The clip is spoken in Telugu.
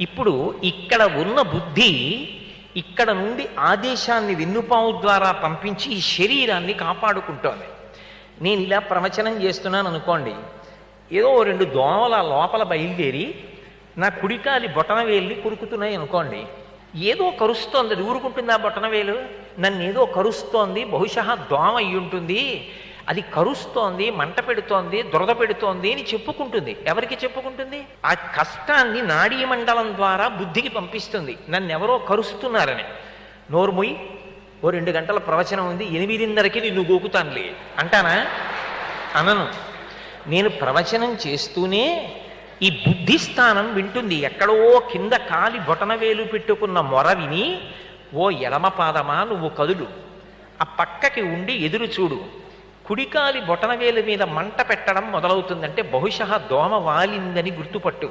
ఇప్పుడు ఇక్కడ ఉన్న బుద్ధి ఇక్కడ నుండి ఆదేశాన్ని వెన్నుపాము ద్వారా పంపించి ఈ శరీరాన్ని కాపాడుకుంటోంది. నేను ఇలా ప్రవచనం చేస్తున్నాను అనుకోండి, ఏదో రెండు దోమల లోపల బయలుదేరి నా కుడికాలి బొటనవేలిని కురుకుతున్నాయి అనుకోండి, ఏదో కరుస్తోంది. అది ఊరుకుంటుంది ఆ బొటనవేలు? నన్ను ఏదో కరుస్తోంది, బహుశా దోమ అయి ఉంటుంది, అది కరుస్తోంది, మంట పెడుతోంది, దురద పెడుతోంది అని చెప్పుకుంటుంది. ఎవరికి చెప్పుకుంటుంది? ఆ కష్టాన్ని నాడీ మండలం ద్వారా బుద్ధికి పంపిస్తుంది, నన్ను ఎవరో కరుస్తున్నారని. నోరుమొయ్యి, ఓ 2 గంటల ప్రవచనం ఉంది, 8:30కి నిన్ను గోకుతానులే అంటానా? అనను. నేను ప్రవచనం చేస్తూనే ఈ బుద్ధి స్థానం వింటుంది. ఎక్కడో కింద కాలి బొటనవేలు పెట్టుకున్న మొర విని, ఓ ఎడమ పాదమా నువ్వు కదులు, ఆ పక్కకి ఉండి ఎదురు చూడు, కుడికాలి బొటనవేలు మీద మంట పెట్టడం మొదలవుతుందంటే బహుశా దోమ వాలిందని గుర్తుపట్టు.